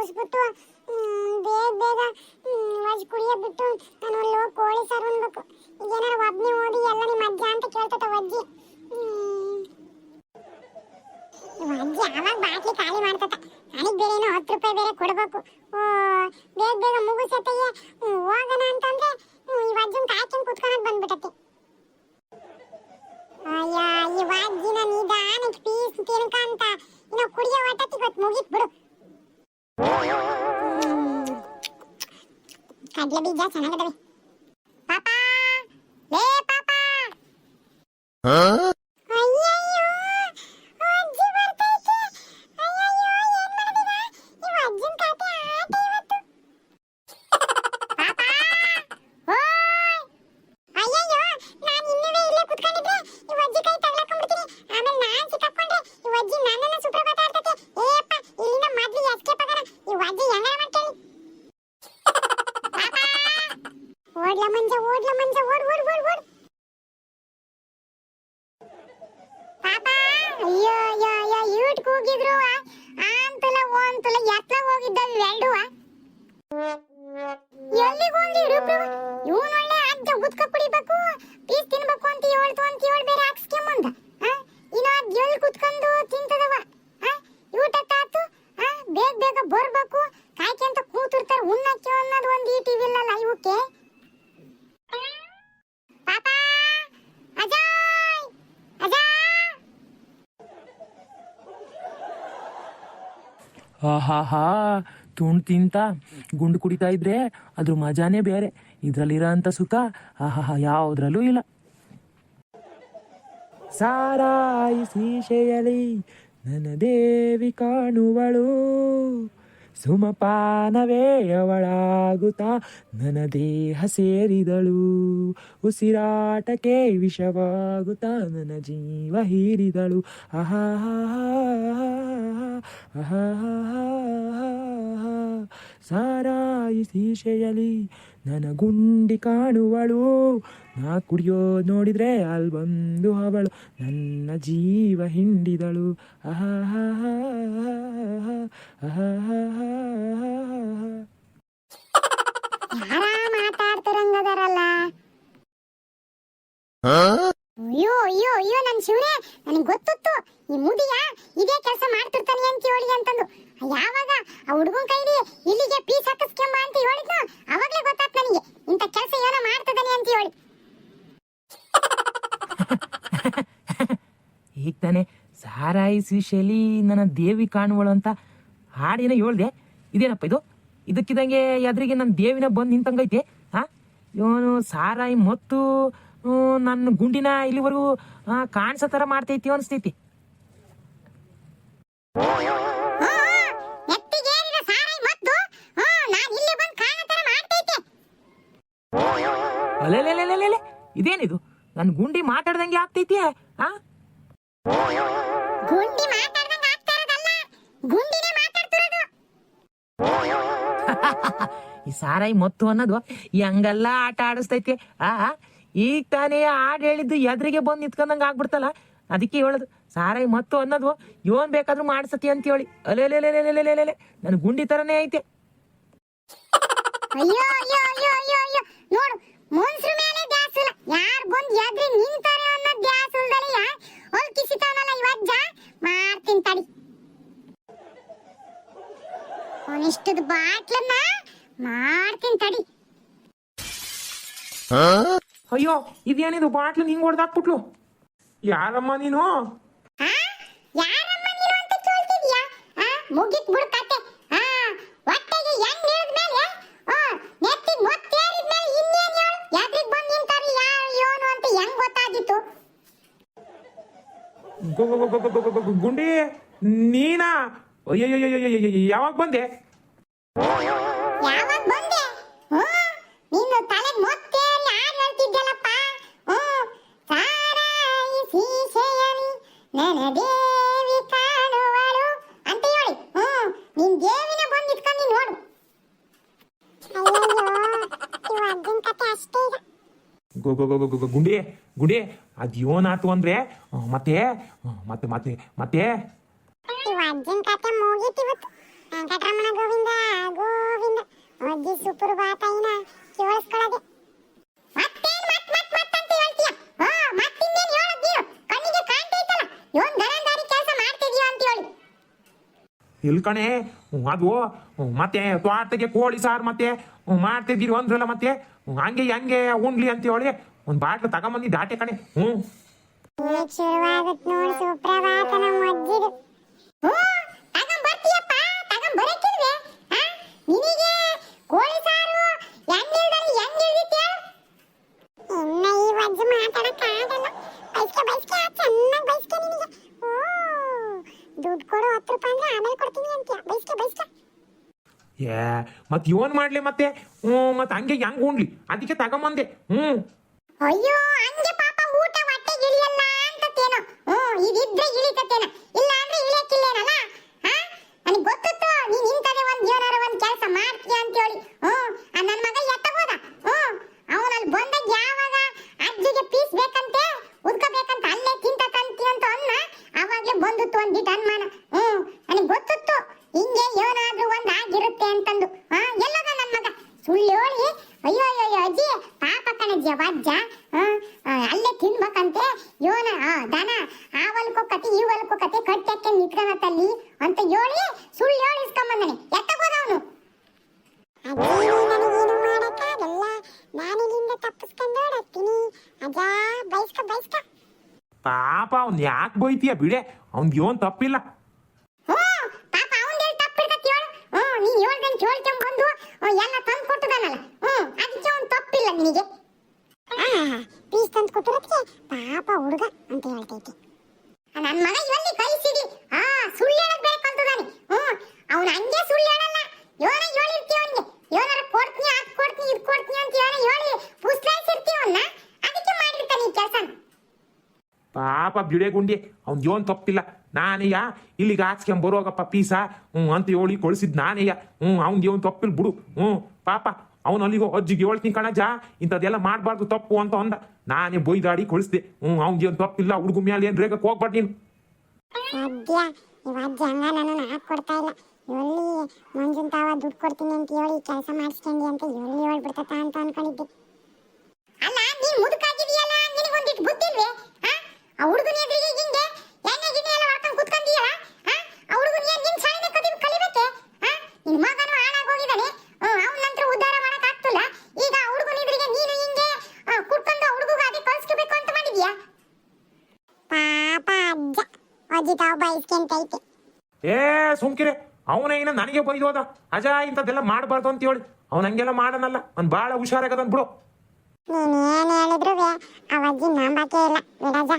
ಮುಗಿಸ್ಬಿಟ್ಟು ಬೇಗ ಬೇಗ ವಜ್ ಕುಡಿಯ ಬಿಟ್ಟು ನಾನು ಅಲ್ಲಿ ಹೋಗಿ ಕೋಳಿ ಸಾರು ಉಣ್ಬೇಕು. ಈಗ ಏನಾರ ಒಬ್ಬನೇ ಓದಿ ಎಲ್ಲ ನಿಮ್ಮ ಅಜ್ಜ ಅಂತ ಕೇಳ್ತತ ವಜ್ಜಿ. ವಜ್ಜಿ ಆವಾಗ ಬಾಟ್ಲಿ ಖಾಲಿ ಮಾಡ್ತತ. ನನಗೆ ಬೇರೆ ಏನೋ 10 ರೂಪಾಯಿ ಬೇರೆ ಕೊಡಬೇಕು. ಬೇಗ ಬೇಗ ಮುಗಿಸತ್ತೆಗೆ ಹೋಗೋಣ ಅಂತಂದ್ರೆ ಈ ವಜ್ಜನ್ ಕಾಯ್ಕೊಂಡು ಕುತ್ಕೊಂಡು ಬಂದ್ಬಿಟ್ಟತಿ. ಅಯ್ಯ ಈ ವಜ್ಜಿನ ನಿಧಾನಕ್ಕೆ ಪೀಸ್ ತಿನ್ಕಂತ ಇನ್ನು ಕುಡಿಯೋ ಒಟ್ಟತಿ ಗೊತ್ತು ಮುಗಿತ್ ಬಿಡು. ಕಡ್ಲೆ ಬೀಜ ಚೆನ್ನಾಗಿದಾವೆ. ಪಾಪ ಲೇ ಪಾಪ ಅಯ್ಯಯ್ಯೋ ಅಜ್ಜಿ ಬರ್ತೈತೆ. ಅಯ್ಯಯ್ಯೋ ಏನ್ ಮಾಡಿದೀಗ ಈ ಅಜ್ಜನ್ ಕತೆ ಆಟ ಇವತ್ತು. ಪಾಪ ಓಯ್ ಅಯ್ಯಯ್ಯೋ ನಾನು ಇನ್ನುವೇ ಇಲ್ಲೇ ಕುತ್ಕೊಂಡಿದ್ರೆ ಈ ಅಜ್ಜಿ ಕೈ ತಗ್ಲಾಕೊಂಡ್ಬಿಡ್ತೀನಿ. ಆಮೇಲೆ ನಾನ್ ಸಿಕ್ಕಾಕೊಂಡ್ರೆ ಈ ಅಜ್ಜಿ ನನ್ನನ್ನ ಸುಪ್ರಭಾತ ಆಡ್ತೈತೆ. ಏಪ್ಪ ಇಲ್ಲಿಂದ ಮೊದ್ಲು ಎಸ್ಕೇಪ್ ಆಗೋಣ. ಈ ಅಜ್ಜಿ ಹೆಂಗಾರ ಮಾಡ್ಕೊಳ್ಳಿ. ಓಡ್ಲ ಮಂಜ ಓಡ್ ಓಡ್ ಓಡ್ ಓಡ್. ಪಾಪ ಅಯ್ಯೋ ಅಯ್ಯೋ ಅಯ್ಯೋ ಯೂಟ್ಗೆ ಹೋಗಿದ್ರು ಅಂತಲ ಒಂತಲ ಎತ್ಲ ಹೋಗಿದ್ದಾವೆ ಎರಡುವ. ಎಲ್ಲಿಗೆ ಹೋಗ್ಲಿ ರೂಪು ಇವನು ಒಳ್ಳೆ ಅಜ್ಜ ಗುದ್ಕ ಕುಡಿಬೇಕು ಪೀಸ್ ತಿನ್ಬೇಕು ಅಂತ ಹೇಳ್ ಬೇರೆ ಹಾಕ್ಸ್ಕೊಂಬಂದ. ಇನ್ನು ಅದ್ ಎಲ್ಲಿ ಕುತ್ಕೊಂಡು ತಿಂತದವ. ಊಟ ತಾತು ಬೇಗ ಬೇಗ ಬರ್ಬೇಕು ಕಾಯ್ಕೆಂತ ಕೂತಿರ್ತಾರೆ. ಉಣ್ಣಕ್ಕೆ ಅನ್ನೋದು ಒಂದು ಈ ಟಿವಿ ಇಲ್ಲಲ್ಲ ಇವಕ್ಕೆ. ಪಾಪ ಅಜಯ್ ಅಜಯ್. ಆಹಾಹಾ ತುಂಡು ತಿಂತ ಗುಂಡು ಕುಡಿತಾ ಇದ್ರೆ ಅದ್ರ ಮಜಾನೇ ಬೇರೆ. ಇದ್ರಲ್ಲಿರೋ ಅಂತ ಸುಖ ಆಹಾಹಾ ಯಾವುದ್ರಲ್ಲೂ ಇಲ್ಲ. ಸಾರಾಯಿ ಶೀಶೆಯಲಿ ನನ್ನ ದೇವಿ ಕಾಣುವಳು, ಸುಮಪಾನವೇ ಅವಳಾಗುತ್ತಾ ನನ್ನ ದೇಹ ಸೇರಿದಳು, ಉಸಿರಾಟಕ್ಕೆ ವಿಷವಾಗುತ್ತಾ ನನ್ನ ಜೀವ ಹೀರಿದಳು. ಸಾರಾಯಿ ಶೀಶೆಯಲಿ ನನ್ನ ಗುಂಡಿ ಕಾಣುವಳು, ನಾ ಕುಡಿಯೋ ನೋಡಿದ್ರೆ ಅಲ್ಲಿ ಬಂದು ಅವಳು ನನ್ನ ಜೀವ ಹಿಂಡಿದಳು. ಮಾತಾಡ್ತಿರಂಗದಾರಲ್ಲ. ಅಯ್ಯೋ ಅಯ್ಯೋ ಅಯ್ಯೋ ನನ್ ಶಿವನೇ, ನನಗೆ ಗೊತ್ತಿತ್ತು ಈ ಮುದಿಯ ಇದೇ ಕೆಲಸ ಮಾಡ್ತಿರ್ತಾನೆ ಅಂತ ಹೇಳಿ ಅಂತಂದು. ಯಾವಾಗ ಆ ಹುಡುಗನ ಕೈಲಿ ಇಲ್ಲಿಗೆ ಪೀಸ್ ಹಾಕಿಸ್ಕೊಂಬ ಅಂತ ಹೇಳಿದ್ನು ಅವಾಗ್ಲೇ ಗೊತ್ತಾತ್ ನನಗೆ ಇಂಥ ಕೆಲಸ ಏನೋ ಮಾಡ್ತಿದ್ದಾನೆ ಅಂತ ಹೇಳಿ. ಈಗ ತಾನೆ ಸಾರಾಯಿ ಶೀಶೆಲಿ ನನ್ನ ದೇವಿ ಕಾಣುವಳು ಅಂತ ಹಾಡೇನೋ ಹೇಳ್ದೆ. ಇದೇನಪ್ಪ ಇದು? ಇದಕ್ಕಿದಂಗೆ ಎದುರಿಗೆ ನನ್ನ ದೇವಿನ ಬಂದು ನಿಂತಂಗೈತೆ. ಇವನು ಸಾರಾಯಿ ಮತ್ತು ನನ್ನ ಗುಂಡಿನ ಇಲ್ಲಿವರೆಗೂ ಕಾಣಿಸೋ ಥರ ಮಾಡ್ತೈತಿ ಅನಿಸ್ತೈತಿ. ಅಲೆಲೆಲೆಲೆಲೆ ಇದೇನಿದು? ನನ್ನ ಗುಂಡಿ ಮಾತಾಡ್ದಂಗೆ ಆಗ್ತೈತಿ. ಗುಂಡಿ ಮಾತಾಡ್ದಂಗೆ ಆಗ್ತಾ ಇರೋದಲ್ಲ, ಗುಂಡಿನೇ ಮಾತಾಡ್ತಿರೋದು. ಈ ಸಾರಾಯಿ ಮತ್ತು ಅನ್ನೋದು ಹೆಂಗೆಲ್ಲ ಆಟ ಆಡಿಸ್ತೈತಿ. ಈಗ ತಾನೇ ಹಾಡು ಹೇಳಿದ್ದು ಎದುರಿಗೆ ಬಂದು ನಿಂತ್ಕೊಂಡಂಗೆ ಆಗ್ಬಿಡ್ತಲ್ಲ. ಅದಕ್ಕೆ ಹೇಳೋದು ಸಾರಾಯಿ ಮತ್ತು ಅನ್ನೋದು ಇವನ್ ಬೇಕಾದ್ರೂ ಮಾಡಿಸತಿ ಅಂತ ಹೇಳಿ. ಅಲೆಲೆಲೆಲೆಲೆಲೆಲೆ ನನ್ನ ಗುಂಡಿ ತರನೇ ಐತೆ. ಅಯ್ಯೋ ಅಯ್ಯೋ ಅಯ್ಯೋ ಅಯ್ಯೋ ಅಯ್ಯೋ ನೋಡು, ಮನ್ಸ್ರ ಮೇಲೆ ದ್ಯಾಸ್ ಇಲ್ಲ, ಯಾರು ಬಂದು ಎದ್ರಿ ನಿಂತಾರೆ ಅನ್ನೋ ದ್ಯಾಸ್ ಇಲ್ದಲ್ಲ ಹೊಲ್ ಕಿಸಿತಾನಲ್ಲ ಇವಜ್ಜ. ಮಾಡ್ತೀನಿ ತಡಿ ಅವನಿಷ್ಟದ ಬಾಟ್ಲನ್ನ ಮಾಡ್ತೀನಿ ತಡಿ. ಅಯ್ಯೋ ಇದೇನಿದು ಬಾಟ್ಲು ಹಿಂಗ್ ಹೊಡೆದಾಕ್ಬಿಟ್ಲು. ಯಾರಮ್ಮ ನೀನು? ಯಾರಮ್ಮ ನೀನು ಅಂತ ಕೇಳ್ತಿದ್ಯಾ? ಮುಗಿತ್ ಬಿಡು ಕತೆ. ಹೊಟ್ಟೆಗೆ ಹೆಂಗ್ ಇಳಿದ್ಮೇಲೆ ನೆತ್ತಿಗೆ ಮೊತ್ತೇರಿದ್ಮೇಲೆ ಇನ್ನೇನ್ ಹೇಳು? ಎದ್ರಿಗೆ ಬಂದು ನಿಂತಾರ ಯಾರು ಏನು ಅಂತ ಹೆಂಗ್ ಗೊತ್ತಾಗಿತ್ತು? ಗುಂಡಿ ನೀನಾ? ಯಾವಾಗ ಬಂದೆ? ಯಾವಾಗ ಬಂದೆ? ನಿನ್ನ ತಲೆಗೆ ಮೊತ್ತೇರಿ ಹಾಡು ಹೇಳ್ತಿದ್ದಲ್ಲಪ್ಪ. ಸಾರಾಯಿ ಶೀಶೆಯಲಿ ನನ್ನ ದೇವಿ ಕಾಣುವಳು ಅಂತ ಹೇಳಿ ನಿನ್ ದೇವಿನ ಬಂದು ಇಟ್ಕೊಂಡು ನೋಡು. ಅಜ್ಜನ ಕತೆ ಅಷ್ಟೇ ಈಗ. ಗುಂಡಿ ಗುಂಡಿ ಅದೇನಾತು ಅಂದ್ರೆ ಮತ್ತೆ ಮತ್ತೆ ಮತ್ತೆ ಮತ್ತೆ ಅಜ್ಜನ ಕತೆ ಮುಗೀತು ಇವತ್ತು. ವೆಂಕಟರಮಣ ಗೋವಿಂದ ಗೋವಿಂದ. ಅಜ್ಜಿ ಸುಪ್ರಭಾತ ಇನ ಕೇಳಿಸ್ಕೊಳ್ಳದೆ ಮತ್ತೇನ್ ಅಂತ ಹೇಳ್ತೀಯ? ಮತ್ತಿನ್ನೇನ್ ಹೇಳೋದ್ ನೀನು? ಕಣ್ಣಿಗೆ ಕಾಣ್ತೈತಲ್ಲ ಇವನ್ ಗರಂದಾರಿ ಕೆಲಸ ಮಾಡ್ತಿದೀಯ ಅಂತ ಹೇಳಿ. ಇಲ್ಲಿ ಕಣೆ ಅದು ಮತ್ತೆ ತ್ವಾಟಗೆ ಕೋಳಿ ಸಾರು ಮತ್ತೆ ಮಾಡ್ತಿದ್ದೀರಿ ಅಂದ್ರಲ್ಲ ಮತ್ತೆ ಹಂಗೆ ಹೆಂಗೆ ಉಣ್ಲಿ ಅಂತ ಹೇಳಿ ಒಂದು ಬಾಟ್ಲು ತಗೊಂಬಂದಿ ದಾಟೆ ಕಣೆ. ಈಗ ಶುರುವಾಗತ್ ನೋಡು ಸುಪ್ರಭಾತ ನಮ್ಮ ಅಜ್ಜಿದು. ತಗೊಂಬರ್ತೀಯಪ್ಪ, ತಗೊಂಬರಕ್ಕಿಲ್ವೇ? ನಿನಗೆ ಕೋಳಿ ಸಾರು ಹೆಂಗಿಲ್ದಿತ್ತೆ? ಇನ್ನ ಈ ಅಜ್ಜಿ ಮಾತಾಡಕ್ಕಾಗಲ್ಲ. ಬೈಸ್ಕೆ ಚೆನ್ನಾಗಿ ಬೈಸ್ಕೆ ನಿನಗೆ. ದುಡ್ಡು ಕೊಡು 10 ರೂಪಾಯಿ ಅಂದ್ರೆ ಆಮೇಲೆ ಕೊಡ್ತೀನಿ ಅಂತೀಯ. ಬೈಸ್ಕೆ ಏ ಮತ್ತೆ ಇವನ್ ಮಾಡ್ಲಿ ಮತ್ತೆ ಮತ್ತೆ ಹಂಗೆ ಹೆಂಗ್ ಉಣ್ಲಿ ಅದಕ್ಕೆ ತಗೊಂಬಂದೆ. ಅಯ್ಯೋ ಹಂಗೆ ಪಾಪ ಊಟ ಹೊಟ್ಟೆಗೆ ಇಳಿಯಲ್ಲ ಅಂತತೇನೋ. ಇದಿದ್ರೆ ಇಳಿತತೇನ, ಇಲ್ಲ ಅಂದ್ರೆ ಇಳಿಯಕ್ಕಿಲ್ಲೇನಲ್ಲ. ನನಗೆ ಗೊತ್ತಿತ್ತು ನೀನ್ ಇಂಥದೇ ಏನಾರ ಒಂದ್ ಕೆಲಸ ಮಾಡ್ತೀಯ ಅಂತ ಹೇಳಿ. ನನ್ನ ಮಗ ಎತ್ತಗೋದ. ಅವನಲ್ಲಿ ಬಂದಾಗ ಯಾವಾಗ ಅಜ್ಜಿಗೆ ಪೀಸ್ ಬೇಕಂತೆ ಉದ್ಕೋಬೇಕಂತ ಅಲ್ಲೇ ತಿಂತಂತಿ ಅಂತ ಅನ್ನ ಅವಾಗ್ಲೇ ಬಂದಿತ್ತು ಒಂದಿಟ್ಟು ಅನುಮಾನ. ನನಗೆ ಗೊತ್ತಿತ್ತು ಹಿಂಗೆ ಏನಾದ್ರೂ ಒಂದ್ ಆಗಿರುತ್ತೆ ಅಂತಂದು. ಎಲ್ಲದ ನನ್ನ ಮಗ ಸುಳ್ಳು ಹೇಳಿ ಅಯ್ಯೋ ಅಜ್ಜಿ ಪಾಪ ಕಣಜ್ಜಿ ಅಜ್ಜ ಅಲ್ಲೇ ತಿನ್ಬೇಕಂತೆ ಯೋನ ದನ ಆ ಹೊಲ್ಕೋಕತಿ ಈ ಹೊಲ್ಕೋಕತಿ ಕಟ್ಟಕ್ಕೆ ನಿತ್ಕೊಂಡಲ್ಲಿ ಅಂತ ಹೇಳಿ ಸುಳ್ಳು ಹೇಳಿ ಇಸ್ಕೊಂಬಂದನೆ. ಎತ್ತಗೋದ ಅವನು. ನನಗೇನು ಮಾಡಕ್ಕಾಗಲ್ಲ, ನಾನಿಲ್ಲಿಂದ ತಪ್ಪಿಸ್ಕೊಂಡು ಓಡಾಡ್ತೀನಿ. ಅಜ್ಜ ಬೈಸ್ಕ ಪಾಪ ಅವ್ನ್ ಯಾಕೆ ಬೈತೀಯ ಬಿಡೆ, ಅವ್ನ್ಗೆ ಇವನ್ ತಪ್ಪಿಲ್ಲ. ಪಾಪ ಅವನ್ದೇನು ತಪ್ಪಿರ್ತತಿ ಹೇಳು. ನೀನ್ ಹೇಳ್ದಂಗೆ ಕೇಳ್ಕೊಂಡ್ಬಂದು ಎಲ್ಲ ತಂದು ಕೊಟ್ಟದಾನಲ್ಲ, ಅದಕ್ಕೆ ಅವ್ನು ತಪ್ಪಿಲ್ಲ ನಿನಗೆ. ಪೀಸ್ ತಂದು ಕೊಟ್ಟಿರೋದಕ್ಕೆ ಪಾಪ ಹುಡುಗ ಅಂತ ಹೇಳ್ತೈತಿ. ನನ್ನ ಮಗ ಇವಲ್ಲಿ ಕಳಿಸಿದಿ ಸುಳ್ಳು ಹೇಳೋದು ಬೇಕಂತದಾನೆ. ಅವನು ಹಂಗೆ ಸುಳ್ಳು ಹೇಳಲ್ಲ. ಯೋನ ಹೇಳಿರ್ತೀವಿ ಅವನಿಗೆ, ಯೋನಾರ ಕೊಡ್ತೀನಿ ಅದು ಕೊಡ್ತೀನಿ ಇದು ಕೊಡ್ತೀನಿ ಅಂತ ಹೇಳಿ ಪುಸ್ಲಾಯಿಸಿರ್ತೀವಿ ಅವನ್ನ. ಅದಕ್ಕೆ ಮಾಡಿರ್ತಾನೆ ಈ ಕೆಲಸ. ಪಾಪ ಬಿಡೆ ಗುಂಡಿ ಅವ್ನ್ ಇವನ್ ತಪ್ಪಿಲ್ಲ. ನಾನೇಯ ಇಲ್ಲಿಗೆ ಹಾಕ್ಸ್ಕೊಂಡ್ ಬರೋಗಪ್ಪ ಪೀಸ ಅಂತ ಹೇಳಿ ಕಳಿಸಿದ್ ನಾನೇಯ. ಅವ್ನ್ಗೆ ಇವನ್ ತಪ್ಪಿಲ್ ಬಿಡು. ಪಾಪ ಅವ್ನು ಅಲ್ಲಿಗೋ ಅಜ್ಜಿಗೆ ಹೇಳ್ತೀನಿ ಕಣಜ ಇಂಥದ್ದೆಲ್ಲ ಮಾಡಬಾರ್ದು ತಪ್ಪು ಅಂತ ಅಂದ. ನಾನೇ ಬೊಯ್ದಾಡಿ ಕಳಿಸ್ದೆ. ಅವ್ನ್ಗೆ ಇವನ್ ತಪ್ಪಿಲ್ಲ. ಹುಡುಗ ಮೇಲೆ ಏನ್ ರೇಗಕ್ಕೆ ಹೋಗ್ಬಾರ್ದು ನೀನು. ಸದ್ಯ ಇವಜ್ಜಿ ಹಂಗ ನನ್ನ ಹಾಕೊಡ್ತಾ ಇಲ್ಲ. ಎಲ್ಲಿ ಮಂಜುನ್ ತಾವ ದುಡ್ಡು ಕೊಡ್ತೀನಿ ಅಂತ ಹೇಳಿ ಕೆಲಸ ಮಾಡಿಸ್ಕೊಂಡಿ ಅಂತ ಎಲ್ಲಿ ಹೇಳ್ಬಿಡ್ತತ ಅಂತ ಅನ್ಕೊಂಡಿದ್ದೆ. ಅಲ್ಲ ನೀನ್ ಮುದುಕಾಗಿದೆಯಲ್ಲ, ನಿನಗೊಂದಿಟ್ಟು ಬುದ್ಧಿಲ್ವೇ? ಆ ಹುಡುಗನ ಎದುರಿಗೆ ಹಿಂಗೆ ಎಣ್ಣೆ ಗಿಣ್ಣೆ ಎಲ್ಲ ಹೊಡ್ಕೊಂಡು ಕುತ್ಕೊಂಡಿಯಲ್ಲ. ಆ ಹುಡುಗನ ಏನ್ ನಿನ್ ಸಾಲಿನ ಕಲಿಬೇಕೆ? ನಿನ್ ಮಗನು ಹಾಳಾಗೋಗಿದ್ದಾನೆ. ಅವನ ನಂತರ ಉದ್ಧಾರ ಮಾಡಕ್ ಆಗ್ತಿಲ್ಲ. ಈಗ ಆ ಹುಡುಗನ ಎದುರಿಗೆ ನೀನು ಹಿಂಗೆ ಕುಟ್ಕೊಂಡು ಆ ಹುಡುಗ ಅದೇ ಕಳಿಸ್ಕೋಬೇಕು ಅಂತ ಮಾಡಿದ್ಯಾ? ಪಾಪ ಅಜ್ಜ ಅಜ್ಜಿ ತಾವು ಬಯಸ್ಕೊಂತೈತೆ. ಏ ಸುಮ್ಕಿರೆ, ಅವನೇ ಇನ್ನ ನನಗೆ ಬೈದೋದ ಅಜ ಇಂಥದ್ದೆಲ್ಲ ಮಾಡಬಾರ್ದು ಅಂತ ಹೇಳಿ. ಅವ್ನ ಹಂಗೆಲ್ಲ ಮಾಡನಲ್ಲ, ಅವ್ನು ಭಾಳ ಹುಷಾರಾಗದನ್ ಬಿಡು. ನೀನೇನ್ ಹೇಳಿದ್ರು ಅವಜ್ಜಿ ನಂಬಕ್ಕೆ ಇಲ್ಲ ಬಿಡಜ.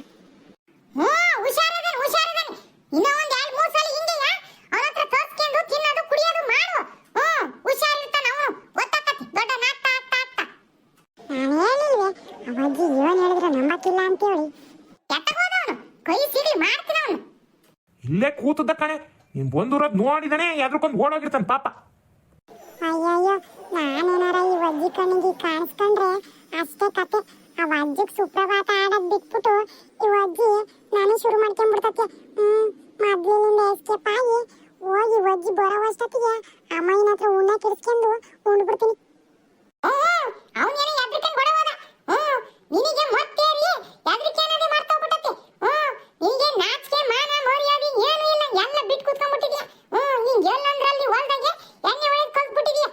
ಹುಷಾರದನ್ ಇನ್ನ ಒಂದ್ 2-3 ಸಲ ಹಿಂಗೆಯಾ ಅವನ ಹತ್ರ ತೋರ್ಸ್ಕೊಂಡು ತಿನ್ನೋದು ಕುಡಿಯೋದು ಮಾಡು. ಹುಷಾರಿರ್ತಾನ ಅವನು. ಗೊತ್ತಾಕತಿ ದೊಡ್ಡ ನಾಟ ಆಗ್ತಾ. ನಾನೇನಿಲ್ವೇ ಅವಜ್ಜಿ ಏನ್ ಹೇಳಿದ್ರು ನಂಬಕ್ಕಿಲ್ಲ ಅಂತ ಹೇಳಿ ಎತ್ತಗೋದವನು. ಕೈ ಸಿಡಿ ಮಾಡ್ತೀನಿ ಅವನು. ಇಲ್ಲೇ ಕೂತದ ಕಣೆ, ನೀನ್ ಬಂದೂರದ್ ನೋಡಿದಾನೆ ಎದ್ರಕೊಂಡ್ ಓಡೋಗಿರ್ತಾನ ಪಾಪ. ಅಯ್ಯಯ್ಯೋ ನಾನೇನಾರ ಈ ಅಜ್ಜಿ ಕಣ್ಣಿಗೆ ಕಾಣಿಸ್ಕೊಂಡ್ರೆ ಅಷ್ಟೇ ಕತೆ. ಆ ಅಜ್ಜಿಗೆ ಸುಪ್ರಭಾತ ಆಡೋದ್ ಬಿಟ್ಬಿಟ್ಟು ಈ ಅಜ್ಜಿ ನಾನೇ ಶುರು ಮಾಡ್ಕೊಂಡ್ಬಿಡ್ತತೆ. ಮೊದ್ಲಿನಿಂದ ಎಸ್ಕೇಪ್ ಆಗಿ ಹೋಗಿ ಅಜ್ಜಿ ಬರೋವಷ್ಟೊತ್ತಿಗೆ ಅಮ್ಮನ ಹತ್ರ ಉಣ್ಣ ಕಿರ್ಸ್ಕೊಂಡು ಉಂಡ್ಬಿಡ್ತೀನಿ. ಅವನೇನು ಎದ್ರಿಕೊಂಡು ಬಡವಾದ. ನಿನಗೆ ಮತ್ತೆ ಎದ್ರಿಕೆನದೇ ಮಾಡ್ತೋಗ್ಬಿಟ್ಟತೆ. ನಿನಗೆ ನಾಚಿಕೆ ಮಾನ ಮರ್ಯಾದೆ ಏನು ಇಲ್ಲ, ಎಲ್ಲ ಬಿಟ್ಟು ಕೂತ್ಕೊಂಡ್ಬಿಟ್ಟಿದ್ಯಾ. ನೀನ್ ಎಲ್ಲಂದ್ರಲ್ಲಿ ಹೊಲ್ದಂಗೆ ಎಣ್ಣೆ ಒಳಗೆ ಕಲ್ಸ್ಬಿಟ್ಟಿದ್ಯಾ.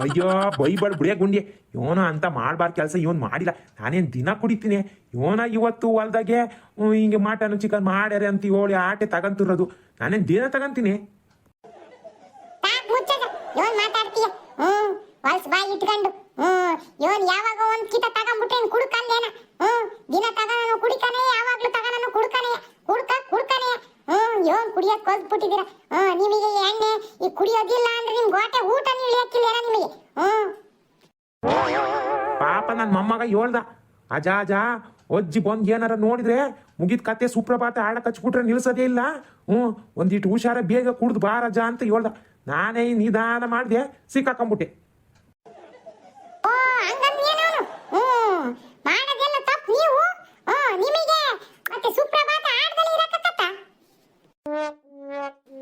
ಅಯ್ಯೋ ಬೈಬಾಳ್ ಬಿಡಿಯ ಗುಂಡಿ, ಇವನ ಅಂತ ಮಾಡ್ಬಾರ್ದು ಕೆಲಸ ಇವನ್ ಮಾಡಿಲ್ಲ. ನಾನೇನ್ ದಿನ ಕುಡಿತೀನಿ. ಇವನ ಇವತ್ತು ಹೊಲ್ದಾಗೆ ಹಿಂಗೆ ಮಟನ್ ಚಿಕನ್ ಮಾಡ್ಯಾರೆ ಅಂತ ಹೇಳಿ ಆಟೆ ತಗಂತಿರೋದು. ನಾನೇನ್ ದಿನ ತಗಂತೀನಿ. ಇವನ್ ಮಾತಾಡ್ತೀಯ ಹೊಲ್ಸ್ ಬಾಯಿ ಇಟ್ಕೊಂಡು. ಇವನ್ ಯಾವಾಗ ಒಂದ್ ಕಿತ ತಗೊಂಡ್ಬಿಟ್ರೆ ಕುಡ್ಕಂದೇನ. ದಿನ ತಗನನು ಕುಡಿಕನೆ, ಯಾವಾಗ್ಲೂ ತಗನನು ಕುಡ್ಕನೆ. ಇವನ್ ಕುಡಿಯೋದ್ ಕೊಲ್ಸ್ಬಿಟ್ಟಿದ್ದೀರ. ನಿಮಗೆ ಎಣ್ಣೆ ಈ ಕುಡಿಯೋದಿಲ್ಲ ಅಂದ್ರೆ ನಿಮ್ ಗೋಟೆ ಊಟ ಇಳಿಯಕ್ಕಿಲ್ಲ ನಿಮಗೆ. ಪಾಪ ನನ್ನ ಮೊಮ್ಮಗ ಹೇಳ್ದ ಅಜಾ ಅಜ್ಜಿ ಬಂದ್ ಏನಾರ ನೋಡಿದ್ರೆ ಮುಗಿದ ಕತೆ ಸುಪ್ರಭಾತ ಆಡಕ್ ಹಚ್ಬಿಟ್ರೆ ನಿಲ್ಸೋದೇ ಇಲ್ಲ. ಒಂದಿಟ್ಟು ಹುಷಾರ ಬೇಗ ಕುಡ್ದು ಬಾರಜ ಅಂತ ಹೇಳ್ದ. ನಾನೇ ನಿಧಾನ ಮಾಡ್ದೆ, ಸಿಕ್ಕಾಕೊಂಡ್ಬಿಟ್ಟೆ. ಮಾಡೋದೆಲ್ಲ ತಪ್ಪು ನೀವು. ನಿಮಗೆ ಮತ್ತೆ ಸುಪ್ರಭಾತ ಆಡದಲ್ಲಿ ಇರಕತ್ತ.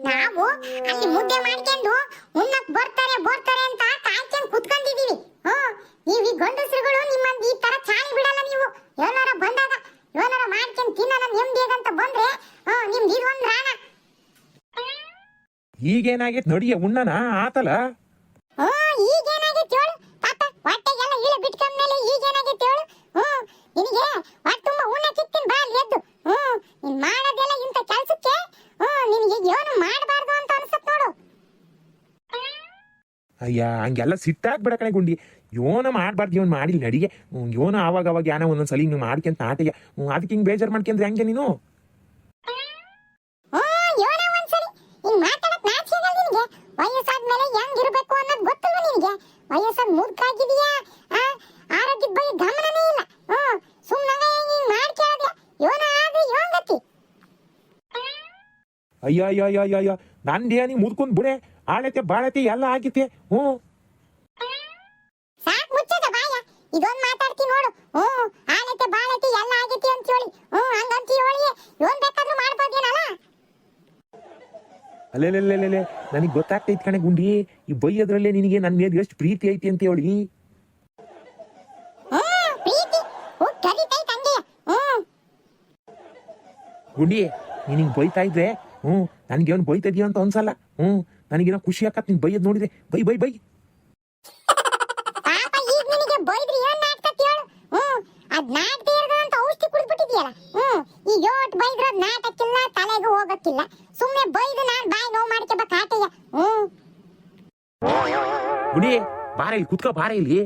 ನಾವು ಈಗೇನಾಗೈತೆ ನಡಿಯ ಉಣ್ಣನ ಆತಲ್ಲ. ಈಗೇನಾಗೈತೆ ಹೇಳು ಪಾಪ, ಹೊಟ್ಟೆಗೆಲ್ಲ ಇಳ ಬಿಟ್ಕೊಂಡ್ಮೇಲೆ ಈಗೇನಾಗೈತೆ ಹೇಳು. ನಿನಗೆ ಹೊಟ್ಟೆ ತುಂಬ ಉಣ್ಣ ಕಿತ್ತಿನ ಬಾ ಅಲ್ಲಿ ಎದ್ದು. ನೀನ್ ಮಾಡೋದೆಲ್ಲ ಇಂಥ ಕೆಲ್ಸಕ್ಕೆ ನಿನಗೆ ಏನು ಮಾಡಬಾರ್ದು ಅಂತ ಅನ್ಸತ್ ನೋಡು. ಅಯ್ಯ ಹಂಗೆಲ್ಲ ಸಿಟ್ಟಾಗ್ಬೇಡ ಕಣೆ ಗುಂಡಿ. ಯೋನ ಮಾಡ್ಬಾರ್ದು, ಇವನ್ ಮಾಡಿಲ್ಲ ನಡಿಗೆ. ಯೋನ ಅವಾಗ ಅವಾಗ ಏನೋ ಒಂದೊಂದ್ಸಲ ಹಿಂಗೆ ಮಾಡ್ಕೊಂತ ಆಟೆಗೆ. ಅದಕ್ಕೆ ಹಿಂಗೆ ಬೇಜಾರು ಮಾಡ್ಕೊಂಡ್ರೆ ಹೆಂಗೆ ನೀನು? ಯೋನ ಒಂದ್ಸಲಿ ಹಿಂಗ್ ಮಾತಾಡಕ್ ನಾಚಿಕೆ ಆಗಲ್ಲ ನಿನಗೆ? ವಯಸ್ಸಾದ್ಮೇಲೆ ಹೆಂಗಿರ್ಬೇಕು ಅನ್ನೋದು ಗೊತ್ತಿಲ್ವ ನಿನಗೆ? ವಯಸ್ಸಾದ್ ಮುದುಕಾಗಿದೀಯಾ, ಆರೋಗ್ಯದ ಬಗ್ಗೆ ಗಮನನೇ ಇಲ್ಲ. ಸುಮ್ಮನೆ ಹಿಂಗ್ ಮಾಡ್ಕೊಳ್ಳೋದೆ. ಯೋನ ಆದ್ರೆ ಯೋನ್ ಗತಿ. ಅಯ್ಯ ನಂದೇನಿ ಮುದ್ಕೊಂಡ್ ಬಿಡೆ. ಆಳತೆ ಬಾಳತೆ ಎಲ್ಲ ಆಗಿತ್ತೆ. ಸಾಕ್ ಮುಚ್ಚದ ಬಾಯ. ಇದೊಂದ್ ಮಾತಾಡ್ತಿ ನೋಡು. ಆಲತೆ ಬಾಳತೆ ಎಲ್ಲ ಆಗೈತಿ ಅಂತ ಹೇಳಿ ಹಂಗಂತ ಹೇಳಿ ಯೋನ್ ಬೇಕಾದ್ರೂ ಮಾಡ್ಬೋದೇನಲ್ಲ. ಅಲ್ಲೆಲ್ಲೆಲ್ಲೆಲ್ಲೆ ನನಗೆ ಗೊತ್ತಾಗ್ತೈತ್ ಕಣೆ ಗುಂಡಿ, ಈ ಬೈಯದ್ರಲ್ಲೇ ನಿನಗೆ ನನ್ನ ಮೇಲೆ ಎಷ್ಟು ಪ್ರೀತಿ ಐತಿ ಅಂತ ಹೇಳಿ. ಪ್ರೀತಿ ಕರಿತೈತ್ ಹಂಗೆ. ಗುಂಡಿ ನೀನಿಂಗ್ ಬೈತಾ ಇದ್ರೆ ನನಗೆ ಅವನು ಬೈತಾ ಇದೀಯ ಅಂತ ಅನ್ಸಲ್ಲ. ನನಗೇನೋ ಖುಷಿ ಆಕತ್ ನೀನ್ ಬೈಯದ್ ನೋಡಿದ್ರೆ. Bye bye bye. ಪಾಪ ಈಗ ನಿನಗೆ ಬೈದ್ರಿ ಏನ್ ನಾಟಕ ಹೇಳು. ಅದ್ ನಾಟಕ ಇರೋದು ಅಂತ ಔಷಧಿ ಕುಡಿದ್ಬಿಟ್ಟಿದ್ಯಲ್ಲ. ಈಗ ಯೋಟ್ ಬೈದ್ರದ್ ನಾಟಕ್ಕಿಲ್ಲ, ತಲೆಗೂ ಹೋಗಕ್ಕಿಲ್ಲ. ಸುಮ್ನೆ ಬೈದು ನಾನ್ ಬಾಯಿ ನೋವು ಮಾಡ್ಕೋಬೇಕು ಆಟೆಯ. ಗುಡಿ ಬಾರ ಇಲ್ಲಿ ಕುತ್ಕೋ, ಬಾರ ಇಲ್ಲಿ.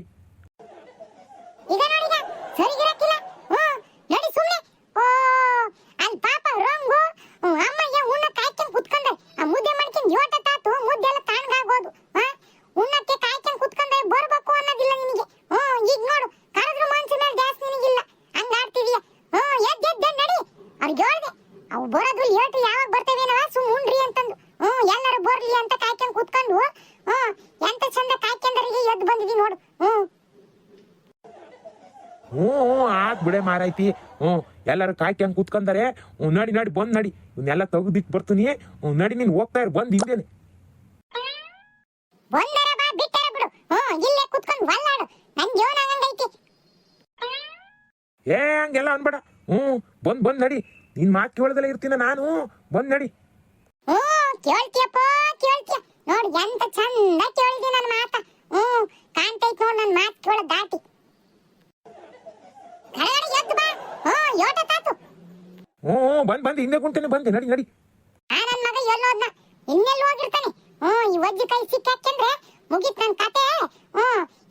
ಈಗ ನೋಡಿಗ ಸರಿಗಿರಕ್ಕಿಲ್ಲ. ನಡಿ ಸುಮ್ನೆ. ಅಲ್ಲಿ ಪಾಪ ರಂಗು ಅಮ್ಮಯ್ಯ ಉಣ್ಣಕ್ಕೆ ಕಾಯ್ಕೊಂಡು ಕುತ್ಕೊಂಡೆ. ಆ ಮುದ್ದೆ ಮಾಡ್ಕೊಂಡು ಯೋಟ ತಾತು ಮುದ್ದೆ ಎಲ್ಲ ತಣ್ಣಗಾಗೋದು. ಉಣ್ಣಕ್ಕೆ ಕಾಯ್ಕೊಂಡು ಕುತ್ಕೊಂಡೆ ಬರ್ಬೇಕು ಅನ್ನೋದಿಲ್ಲ ನಿನಗೆ. ಈಗ ನೋಡು ಕರೆದ್ರು ಮನ್ಸು ಮೇಲೆ ಗ್ಯಾಸ್ ನಿನಗಿಲ್ಲ. ಹಂಗಾಡ್ತಿದೀಯ. ಎದ್ದ ನಡಿ. ಅವ್ರಿಗೆ ಹೇಳ್ದೆ ಅವು ಬರೋದು ಲೇಟು, ಯಾವಾಗ ಬರ್ತವೇನವ ಸುಮ್ ಉಣ್ರಿ ಅಂತಂದು. ಎಲ್ಲರೂ ಬರ್ಲಿ ಅಂತ ಕಾಯ್ಕೊಂಡು ಕುತ್ಕೊಂಡು ಎಂತ ಚಂದ ಕಾಯ್ಕೊಂಡರಿಗೆ ಎದ್ದು ಬಂದಿದಿ ನೋಡು. ಆತ್ ಬಿಡೆ ಮಾರೈತಿ. ಎಲ್ಲಾರು ಕಾಯ್ಕೊಂಡ್ ಕುತ್ಕೊಂಡಾರೆ. ನಡಿ ನಡಿ ಬಂದ್ ನಡಿ, ಇವನ್ನೆಲ್ಲ ತೆಗ್ದಿಕ್ ಬರ್ತೀನಿ. ನಡಿ ನೀನ್ ಹೋಗ್ತಾ ಇರ್, ಬಂದ್ ಹಿಂದೇನೆ. ಬಂದರ ಬಾ ಬಿಟ್ಟರ ಬಿಡು. ಇಲ್ಲೇ ಕುತ್ಕೊಂಡು ವಲ್ಲಾಡು. ನಂಗೆ ಯೋನ ಹಂಗೈತಿ. ಹಂಗೆಲ್ಲ ಅನ್ಬೇಡ. ಬಂದ್ ನಡಿ. ನಿನ್ ಮಾತು ಕೇಳದಲ್ಲ ಇರ್ತೀನ ನಾನು. ಬಂದ್ ನಡಿ. ಕೇಳ್ತೀಯಪ್ಪ ಕೇಳ್ತೀಯ. ನೋಡು ಎಂತ ಚಂದ ಕೇಳಿದಿ ನನ್ನ ಮಾತ. ಕಾಣ್ತೈತ್ ನೋಡು ನನ್ನ ಮಾತು ಕೇಳ ದಾಟಿ. ಕಡೆಗಡೆ ಎದ್ದು ಬಾ. ಯೋಟ ತಾತು. ಬಂದ್ ಹಿಂದೆ ಕುಂಟೇನೆ. ಬಂದೆ ನಡಿ ನಡಿ. ನನ್ನ ಮಗ ಎಲ್ಲೋದ್ನ, ಇನ್ನೆಲ್ಲಿ ಹೋಗಿರ್ತಾನೆ. ಈ ವಜ್ಜಿ ಕೈ ಸಿಕ್ಕಾಕ್ಯಂದ್ರೆ ಮುಗಿತ್ ನನ್ನ ಕತೆ.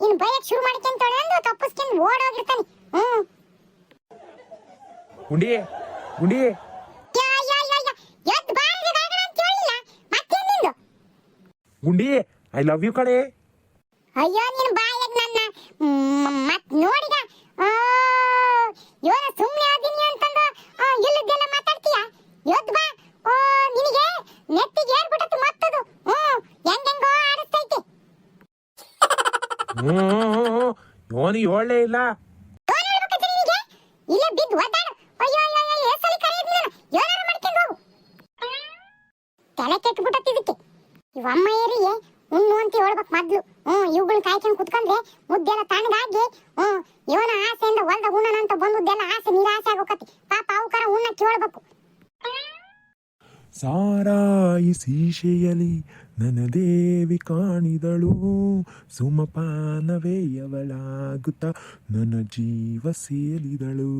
ಇನ್ನು ಬಯಕ್ ಶುರು ಮಾಡ್ಕೊಂತಾಳೆ ಅಂದು ತಪ್ಪಿಸ್ಕೊಂಡು ಓಡೋಗಿರ್ತಾನೆ. ಗುಂಡಿ ಗುಂಡಿ ಎದ್ದು ಬಾರದಿದಾಗ ಅಂತ ಹೇಳಿಲ್ಲ. ಮತ್ತೆ ನಿಂದು ಗುಂಡಿ ಐ ಲವ್ ಯು ಕಣೆ. ಅಯ್ಯೋ ನಿನ್ ಬಾಯಾಗ ನನ್ನ ಮತ್ ನೋಡಿಗ ಯೋನ ಸುಮ್ಮನೆ ಆದಿನಿ ಅಂತಂದು ಇಲ್ಲದೆಲ್ಲ ಮಾತಾಡ್ತೀಯ. ಎದ್ದು ಬಾ. ನಿನಗೆ ನೆತ್ತಿಗೆ ಏರ್ಬಿಟ್ಟತ್ತು ಮತ್ತದು. ಹೆಂಗೆಂಗೋ ಆಡಿಸ್ತೈತೆ. ಯೋನಿ ಒಳ್ಳೆ ಇಲ್ಲ. ಇಲ್ಲ ಬಿದ್ದು ಒದ್ದಾಡು. ಅಯ್ಯೋ ಎಸಲಿ ಕರೆಯದ್ ನೀನು. ಏನಾರು ಮಾಡ್ಕೊಂಡು ಹೋಗು. ತಲೆ ಕೆಟ್ಬಿಟ್ಟತ್ತು ಇದಕ್ಕೆ. ಇವಮ್ಮ ಏರಿಗೆ ಉಣ್ಣು ಅಂತ ಹೇಳ್ಬೇಕು ಮೊದ್ಲು. ಇವುಗಳು ಕಾಯ್ಕೊಂಡು ಕುತ್ಕೊಂಡ್ರೆ ಮುದ್ದೆಲ್ಲ ತಣ್ಣಗಾಗಿ ಇವನ ಆಸೆಯಿಂದ ಹೊಲ್ದ ಉಣ್ಣನ ಅಂತ ಬಂದುದೆಲ್ಲ ಆಸೆ ನಿರಾಸೆ ಆಗೋಕತಿ. ಪಾಪ ಅವಕರ ಉಣ್ಣ ಕೇಳ್ಬೇಕು. ಸಾರಾಯಿ ಸೀಶೆಯಲಿ ನನ್ನ ದೇವಿ ಕಾಣಿದಳು, ಸುಮಪಾನವೇಯವಳಾಗುತ್ತ ನನ್ನ ಜೀವ ಸೇರಿದಳು.